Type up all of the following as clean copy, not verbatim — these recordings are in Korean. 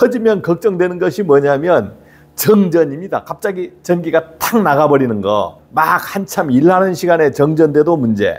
터지면 걱정되는 것이 뭐냐면 정전입니다. 갑자기 전기가 탁 나가버리는 거. 막 한참 일하는 시간에 정전돼도 문제.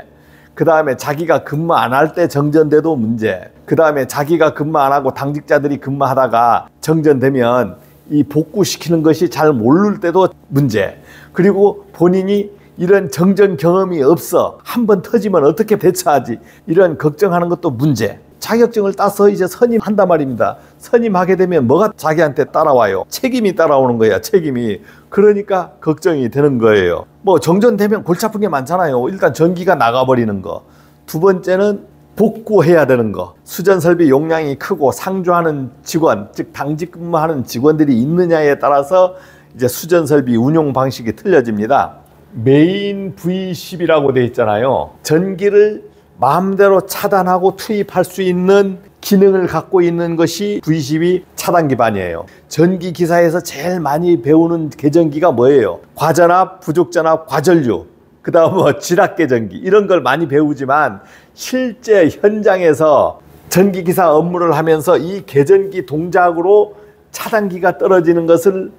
그 다음에 자기가 근무 안 할 때 정전돼도 문제. 그 다음에 자기가 근무 안 하고 당직자들이 근무하다가 정전되면 이 복구시키는 것이 잘 모를 때도 문제. 그리고 본인이 이런 정전 경험이 없어. 한번 터지면 어떻게 대처하지? 이런 걱정하는 것도 문제. 자격증을 따서 이제 선임한단 말입니다. 선임하게 되면 뭐가 자기한테 따라와요? 책임이 따라오는 거야, 책임이. 그러니까 걱정이 되는 거예요. 뭐 정전되면 골치 아픈 게 많잖아요. 일단 전기가 나가버리는 거. 두 번째는 복구해야 되는 거. 수전설비 용량이 크고 상주하는 직원, 즉 당직 근무하는 직원들이 있느냐에 따라서 이제 수전설비 운용 방식이 틀려집니다. 메인 V10이라고 되어 있잖아요. 전기를 마음대로 차단하고 투입할 수 있는 기능을 갖고 있는 것이 V10이 차단 기반이에요. 전기 기사에서 제일 많이 배우는 계전기가 뭐예요? 과전압, 부족전압, 과전류, 그 다음 뭐 지락계전기, 이런 걸 많이 배우지만 실제 현장에서 전기 기사 업무를 하면서 이 계전기 동작으로 차단기가 떨어지는 것을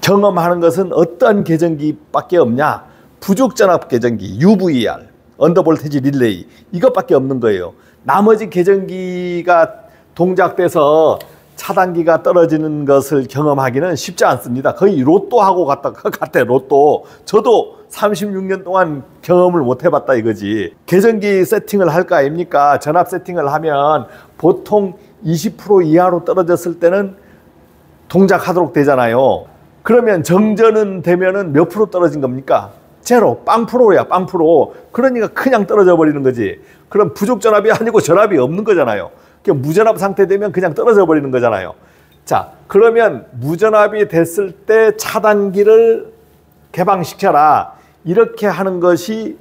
경험하는 것은 어떤 계전기밖에 없냐? 부족전압 계전기, UVR, 언더볼테지 릴레이, 이것밖에 없는 거예요. 나머지 계전기가 동작돼서 차단기가 떨어지는 것을 경험하기는 쉽지 않습니다. 거의 로또하고 같아, 로또. 저도 36년 동안 경험을 못 해봤다 이거지. 계전기 세팅을 할 거 아닙니까? 전압 세팅을 하면 보통 20% 이하로 떨어졌을 때는 동작하도록 되잖아요. 그러면 정전은 되면은 몇 프로 떨어진 겁니까? 제로, 빵프로야, 빵프로. 그러니까 그냥 떨어져 버리는 거지. 그럼 부족전압이 아니고 전압이 없는 거잖아요. 무전압 상태 되면 그냥 떨어져 버리는 거잖아요. 자, 그러면 무전압이 됐을 때 차단기를 개방시켜라. 이렇게 하는 것이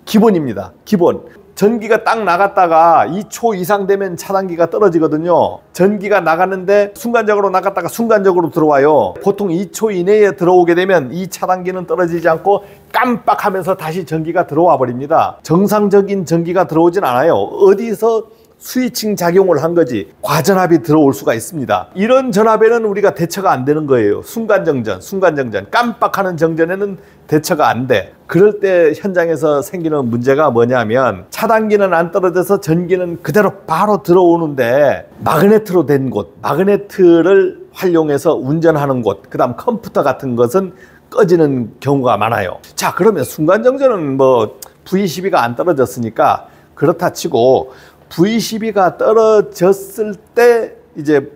기본입니다. 기본. 전기가 딱 나갔다가 2초 이상 되면 차단기가 떨어지거든요. 전기가 나갔는데 순간적으로 나갔다가 순간적으로 들어와요. 보통 2초 이내에 들어오게 되면 이 차단기는 떨어지지 않고 깜빡하면서 다시 전기가 들어와 버립니다. 정상적인 전기가 들어오진 않아요. 어디서 스위칭 작용을 한 거지 과전압이 들어올 수가 있습니다. 이런 전압에는 우리가 대처가 안 되는 거예요. 순간정전, 순간정전, 깜빡하는 정전에는 대처가 안 돼. 그럴 때 현장에서 생기는 문제가 뭐냐면 차단기는 안 떨어져서 전기는 그대로 바로 들어오는데 마그네트로 된 곳, 마그네트를 활용해서 운전하는 곳, 그 다음 컴퓨터 같은 것은 꺼지는 경우가 많아요. 자, 그러면 순간정전은 뭐 V12가 안 떨어졌으니까 그렇다 치고 V12가 떨어졌을 때 이제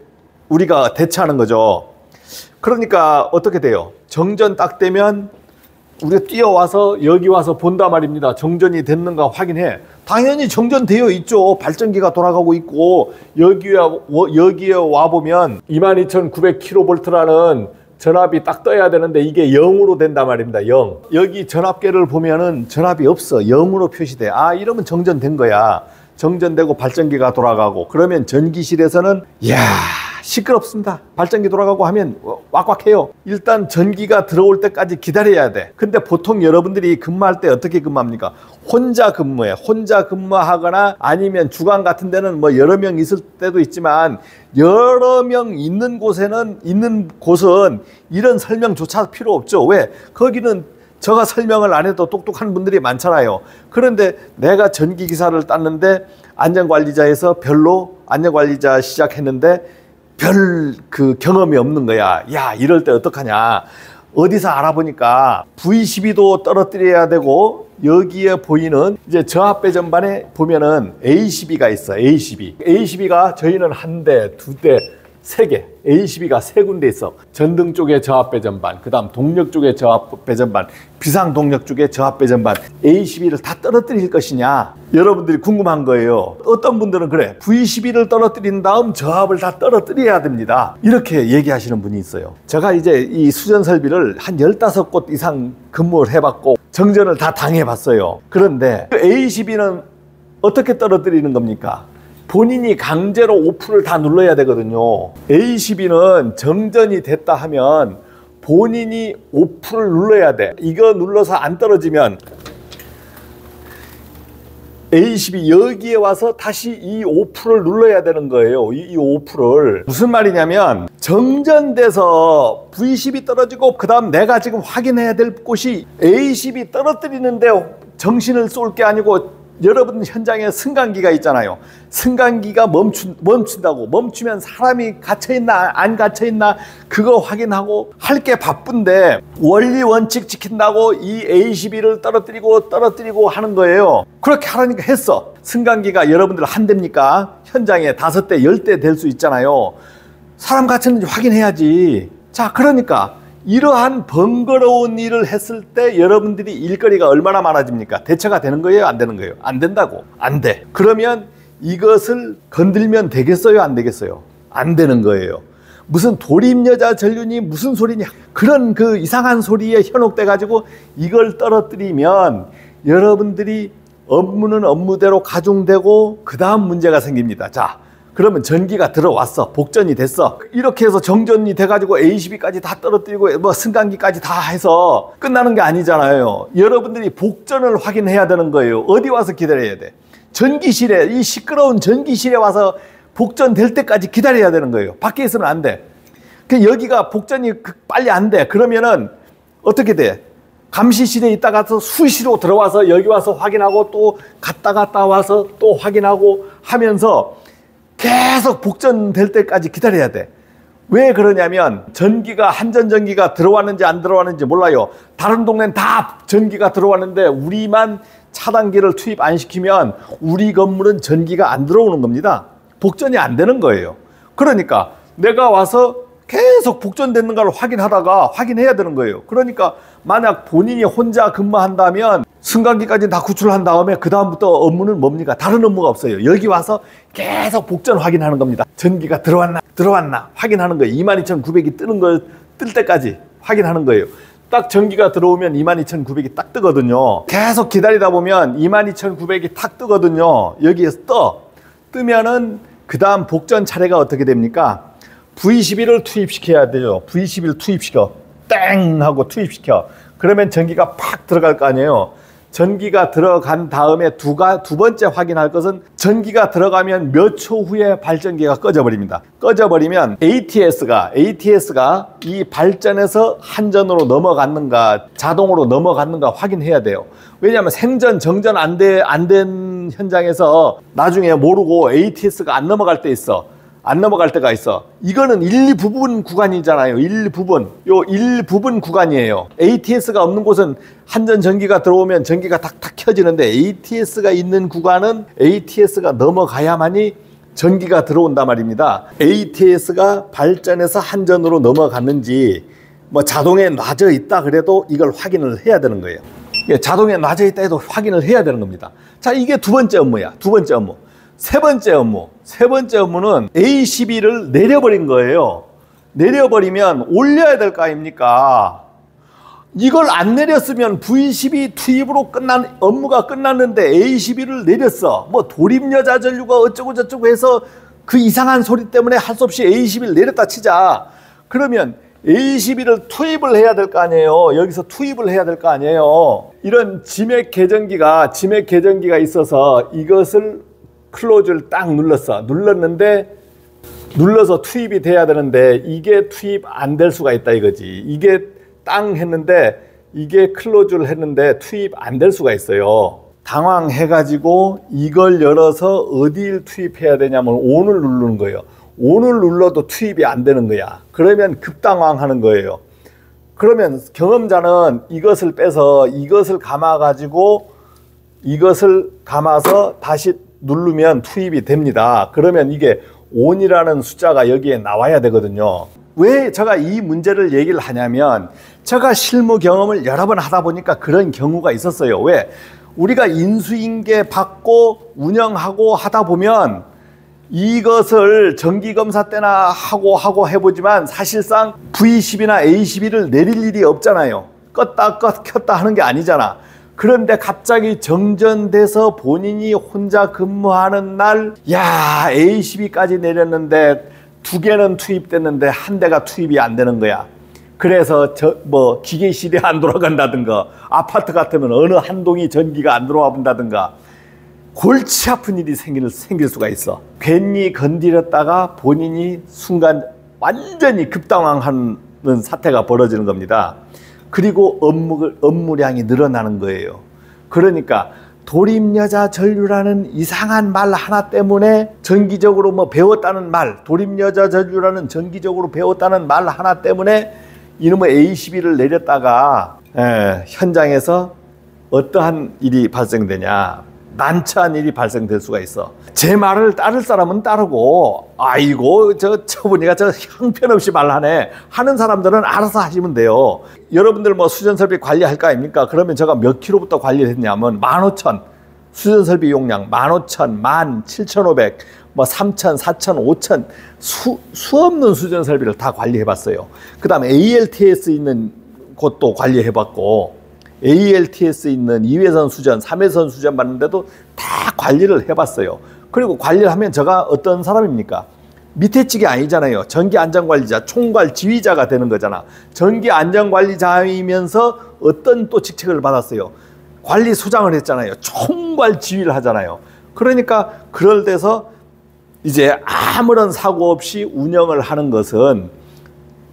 우리가 대처하는 거죠. 그러니까 어떻게 돼요? 정전 딱 되면 우리가 뛰어와서 여기 와서 본단 말입니다. 정전이 됐는가 확인해. 당연히 정전되어 있죠. 발전기가 돌아가고 있고 여기에 와보면 22,900kV라는 전압이 딱 떠야 되는데 이게 0으로 된단 말입니다. 0. 여기 전압계를 보면은 전압이 없어. 0으로 표시돼. 아, 이러면 정전된 거야. 정전되고 발전기가 돌아가고 그러면 전기실에서는 이야 시끄럽습니다. 발전기 돌아가고 하면 왁왁해요. 일단 전기가 들어올 때까지 기다려야 돼. 근데 보통 여러분들이 근무할 때 어떻게 근무합니까? 혼자 근무해. 혼자 근무하거나 아니면 주간 같은 데는 뭐 여러 명 있을 때도 있지만 여러 명 있는 곳은 이런 설명조차 필요 없죠. 왜? 거기는 제가 설명을 안 해도 똑똑한 분들이 많잖아요. 그런데 내가 전기기사를 땄는데 안전관리자에서 별로 안전관리자 시작했는데 별 그 경험이 없는 거야. 야, 이럴 때 어떡하냐. 어디서 알아보니까 V12도 떨어뜨려야 되고 여기에 보이는 이제 저압 배전반에 보면은 A12가 있어. A12가 저희는 한 대, 두 대, 세 개, A12가 세 군데 있어. 전등 쪽에 저압 배전반, 그 다음 동력 쪽에 저압 배전반, 비상 동력 쪽에 저압 배전반, A12를 다 떨어뜨릴 것이냐 여러분들이 궁금한 거예요. 어떤 분들은 그래, V12를 떨어뜨린 다음 저압을 다 떨어뜨려야 됩니다, 이렇게 얘기하시는 분이 있어요. 제가 이제 이 수전 설비를 한 15곳 이상 근무를 해봤고 정전을 다 당해봤어요. 그런데 A12는 어떻게 떨어뜨리는 겁니까? 본인이 강제로 오프를 다 눌러야 되거든요. A12는 정전이 됐다 하면 본인이 오프를 눌러야 돼. 이거 눌러서 안 떨어지면 A12 여기에 와서 다시 이 오프를 눌러야 되는 거예요. 이 오프를. 무슨 말이냐면 정전돼서 V10이 떨어지고 그 다음 내가 지금 확인해야 될 곳이 A10이 떨어뜨리는데 정신을 쏠 게 아니고 여러분 현장에 승강기가 있잖아요. 승강기가 멈춘다고. 멈추면 사람이 갇혀있나 안 갇혀있나 그거 확인하고 할 게 바쁜데 원리 원칙 지킨다고 이 A12를 떨어뜨리고 하는 거예요. 그렇게 하라니까 했어. 승강기가 여러분들 한 대입니까? 현장에 5대 10대 될 수 있잖아요. 사람 갇혔는지 확인해야지. 자, 그러니까 이러한 번거로운 일을 했을 때 여러분들이 일거리가 얼마나 많아집니까? 대처가 되는 거예요? 안 되는 거예요? 안 된다고. 안 돼. 그러면 이것을 건들면 되겠어요? 안 되겠어요? 안 되는 거예요. 무슨 도립여자 전륜이 무슨 소리냐. 그런 그 이상한 소리에 현혹돼 가지고 이걸 떨어뜨리면 여러분들이 업무는 업무대로 가중되고 그 다음 문제가 생깁니다. 자, 그러면 전기가 들어왔어. 복전이 됐어. 이렇게 해서 정전이 돼가지고 A12까지 다 떨어뜨리고 뭐 승강기까지 다 해서 끝나는 게 아니잖아요. 여러분들이 복전을 확인해야 되는 거예요. 어디 와서 기다려야 돼? 전기실에, 이 시끄러운 전기실에 와서 복전 될 때까지 기다려야 되는 거예요. 밖에 있으면 안 돼. 여기가 복전이 빨리 안 돼. 그러면은 어떻게 돼? 감시실에 있다가서 수시로 들어와서 여기 와서 확인하고 또 갔다 와서 또 확인하고 하면서 계속 복전될 때까지 기다려야 돼. 왜 그러냐면 전기가 한전전기가 들어왔는지 안 들어왔는지 몰라요. 다른 동네는 다 전기가 들어왔는데 우리만 차단기를 투입 안 시키면 우리 건물은 전기가 안 들어오는 겁니다. 복전이 안 되는 거예요. 그러니까 내가 와서 계속 복전되는 걸 확인해야 되는 거예요. 그러니까 만약 본인이 혼자 근무한다면 승강기까지 다 구출한 다음에 그 다음부터 업무는 뭡니까? 다른 업무가 없어요. 여기 와서 계속 복전 확인하는 겁니다. 전기가 들어왔나 확인하는 거예요. 22,900이 뜰 때까지 확인하는 거예요. 딱 전기가 들어오면 22,900이 딱 뜨거든요. 계속 기다리다 보면 22,900이 탁 뜨거든요. 여기에서 뜨면은 그 다음 복전 차례가 어떻게 됩니까? V11을 투입시켜야 돼요. V11을 투입시켜. 땡 하고 투입시켜. 그러면 전기가 팍 들어갈 거 아니에요. 전기가 들어간 다음에 두 번째 확인할 것은 전기가 들어가면 몇 초 후에 발전기가 꺼져버립니다. 꺼져버리면 ATS가 이 발전에서 한전으로 넘어갔는가 자동으로 넘어갔는가 확인해야 돼요. 왜냐하면 생전 정전 안 된 현장에서 나중에 모르고 ATS가 안 넘어갈 때 있어. 안 넘어갈 때가 있어. 이거는 1, 2부분 구간이잖아요. 1, 2부분. 요 1, 부분 구간이에요. ATS가 없는 곳은 한전 전기가 들어오면 전기가 탁탁 켜지는데 ATS가 있는 구간은 ATS가 넘어가야만이 전기가 들어온단 말입니다. ATS가 발전해서 한전으로 넘어갔는지 뭐 자동에 놔져 있다 그래도 이걸 확인을 해야 되는 거예요. 자동에 놔져 있다 해도 확인을 해야 되는 겁니다. 자, 이게 두 번째 업무야. 두 번째 업무. 세 번째 업무는 A12를 내려버린 거예요. 내려버리면 올려야 될 거 아닙니까? 이걸 안 내렸으면 V12 투입으로 업무가 끝났는데 A12를 내렸어. 뭐 도립여자 전류가 어쩌고 저쩌고 해서 그 이상한 소리 때문에 할 수 없이 A12를 내렸다 치자. 그러면 A12를 투입을 해야 될 거 아니에요. 여기서 투입을 해야 될 거 아니에요. 이런 지맥 계전기가 있어서 이것을 클로즈를 딱 눌렀는데 눌러서 투입이 돼야 되는데 이게 투입 안 될 수가 있다 이거지. 이게 땅 했는데 이게 클로즈를 했는데 투입 안 될 수가 있어요. 당황해가지고 이걸 열어서 어디를 투입해야 되냐면 ON을 누르는 거예요. ON을 눌러도 투입이 안 되는 거야. 그러면 급당황하는 거예요. 그러면 경험자는 이것을 빼서 이것을 감아서 다시 누르면 투입이 됩니다. 그러면 이게 ON이라는 숫자가 여기에 나와야 되거든요. 왜 제가 이 문제를 얘기를 하냐면 제가 실무 경험을 여러 번 하다 보니까 그런 경우가 있었어요. 왜? 우리가 인수인계 받고 운영하고 하다 보면 이것을 정기검사 때나 하고 해보지만 사실상 V12나 A12를 내릴 일이 없잖아요. 켰다 하는 게 아니잖아. 그런데 갑자기 정전돼서 본인이 혼자 근무하는 날, 야, A12까지 내렸는데 2개는 투입됐는데 1대가 투입이 안 되는 거야. 그래서 기계실이 안 돌아간다든가, 아파트 같으면 어느 한 동이 전기가 안 들어와 본다든가, 골치 아픈 일이 생길 수가 있어. 괜히 건드렸다가 본인이 순간 완전히 급당황하는 사태가 벌어지는 겁니다. 그리고 업무량이 늘어나는 거예요. 그러니까 도립여자 전류라는 이상한 말 하나 때문에 정기적으로 뭐 배웠다는 말, 도립여자 전류라는 정기적으로 배웠다는 말 하나 때문에 이놈의 A12를 내렸다가 현장에서 어떠한 일이 발생되냐, 난처한 일이 발생될 수가 있어. 제 말을 따를 사람은 따르고, 아이고 저분이가 저 형편없이 말하네 하는 사람들은 알아서 하시면 돼요. 여러분들 뭐 수전설비 관리할 거 아닙니까? 그러면 제가 몇 킬로부터 관리를 했냐면 15,000 수전설비 용량 15,000, 17,500, 뭐 3,000, 4,000, 5,000 수 없는 수전설비를 다 관리해봤어요. 그 다음에 ALTS 있는 곳도 관리해봤고, ALTS 있는 2회선 수전, 3회선 수전 받는데도 다 관리를 해봤어요. 그리고 관리를 하면 제가 어떤 사람입니까? 밑에 직이 아니잖아요. 전기안전관리자, 총괄 지휘자가 되는 거잖아. 전기안전관리자이면서 어떤 또 직책을 받았어요. 관리소장을 했잖아요. 총괄 지휘를 하잖아요. 그러니까 그럴 때서 이제 아무런 사고 없이 운영을 하는 것은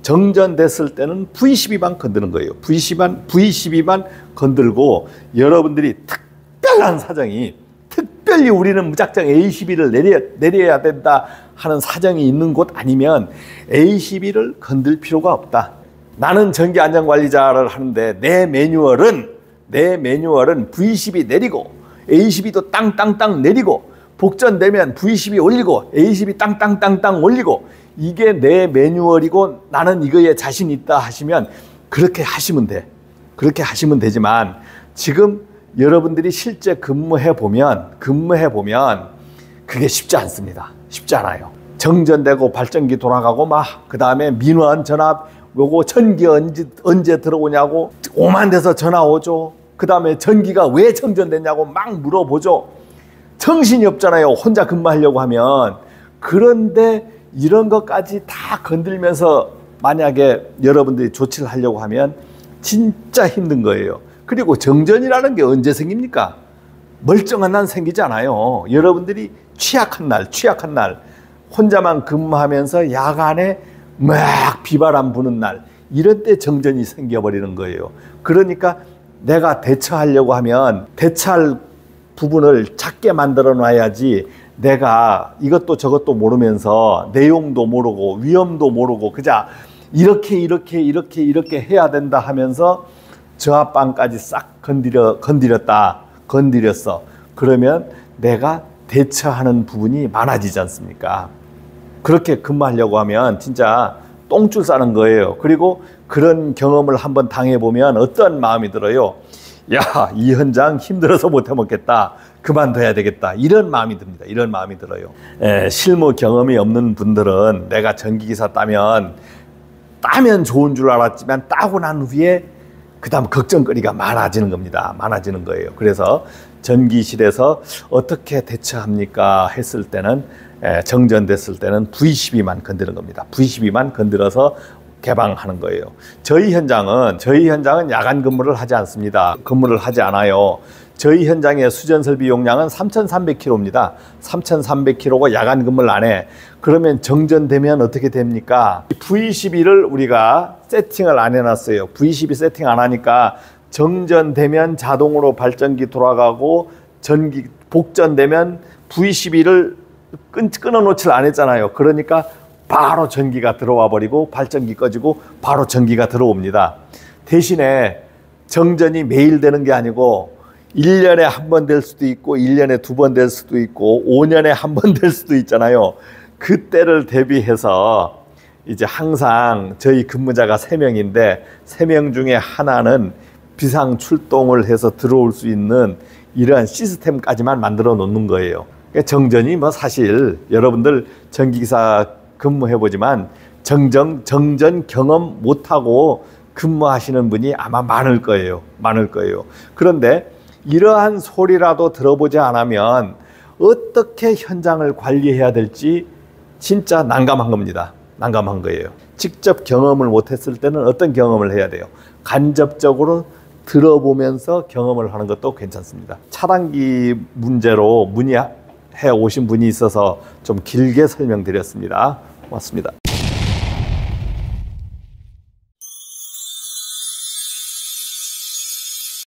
정전됐을 때는 V12만 건드는 거예요. V12만 건들고, 여러분들이 특별한 사정이, 특별히 우리는 무작정 A12를 내려야 된다 하는 사정이 있는 곳 아니면 A12를 건들 필요가 없다. 나는 전기안전관리자를 하는데 내 매뉴얼은 V12 내리고 A12도 땅땅땅 내리고, 복전되면 V12 올리고 A12 땅땅땅땅 올리고, 이게 내 매뉴얼이고 나는 이거에 자신 있다 하시면 그렇게 하시면 돼. 그렇게 하시면 되지만, 지금 여러분들이 실제 근무해 보면 그게 쉽지 않습니다. 쉽지 않아요. 정전되고 발전기 돌아가고 그 다음에 민원 전압 요거 전기 언제 들어오냐고 오만 대서 전화 오죠. 그 다음에 전기가 왜 정전됐냐고 막 물어보죠. 정신이 없잖아요. 혼자 근무하려고 하면. 그런데 이런 것까지 다 건들면서 만약에 여러분들이 조치를 하려고 하면 진짜 힘든 거예요. 그리고 정전이라는 게 언제 생깁니까? 멀쩡한 날 생기지 않아요. 여러분들이 취약한 날, 혼자만 근무하면서 야간에 막 비바람 부는 날, 이런 때 정전이 생겨버리는 거예요. 그러니까 내가 대처하려고 하면 대처할 부분을 작게 만들어 놔야지, 내가 이것도 저것도 모르면서 내용도 모르고 위험도 모르고 그자 이렇게 해야 된다 하면서 저하방까지 싹 건드렸어. 그러면 내가 대처하는 부분이 많아지지 않습니까? 그렇게 근무하려고 하면 진짜 똥줄 싸는 거예요. 그리고 그런 경험을 한번 당해보면 어떤 마음이 들어요? 야, 이 현장 힘들어서 못 해먹겠다. 그만둬야 되겠다. 이런 마음이 듭니다. 이런 마음이 들어요. 실무 경험이 없는 분들은 내가 전기기사 따면 좋은 줄 알았지만 따고 난 후에 그 다음 걱정거리가 많아지는 겁니다. 많아지는 거예요. 그래서 전기실에서 어떻게 대처합니까 했을 때는, 정전됐을 때는 V12만 건드는 겁니다. V12만 건드려서 개방하는 거예요. 저희 현장은 야간 근무를 하지 않습니다. 근무를 하지 않아요. 저희 현장의 수전설비 용량은 3,300kg입니다. 3,300kg고 야간 근무를 안 해. 그러면 정전되면 어떻게 됩니까? V12를 우리가 세팅을 안 해놨어요. V12 세팅 안 하니까 정전되면 자동으로 발전기 돌아가고, 복전되면 V12를 끊어놓질 안 했잖아요. 그러니까 바로 전기가 들어와 버리고 발전기 꺼지고 바로 전기가 들어옵니다. 대신에 정전이 매일 되는 게 아니고 1년에 한 번 될 수도 있고 1년에 2번 될 수도 있고 5년에 한 번 될 수도 있잖아요. 그때를 대비해서 이제 항상 저희 근무자가 3명인데 3명 중에 하나는 비상 출동을 해서 들어올 수 있는 이러한 시스템까지만 만들어 놓는 거예요. 정전이 뭐 사실 여러분들 전기기사 근무해보지만 정전 경험 못하고 근무하시는 분이 아마 많을 거예요. 그런데 이러한 소리라도 들어보지 않으면 어떻게 현장을 관리해야 될지 진짜 난감한 겁니다. 난감한 거예요. 직접 경험을 못했을 때는 어떤 경험을 해야 돼요? 간접적으로 들어보면서 경험을 하는 것도 괜찮습니다. 차단기 문제로 문의해 오신 분이 있어서 좀 길게 설명드렸습니다. 고맙습니다.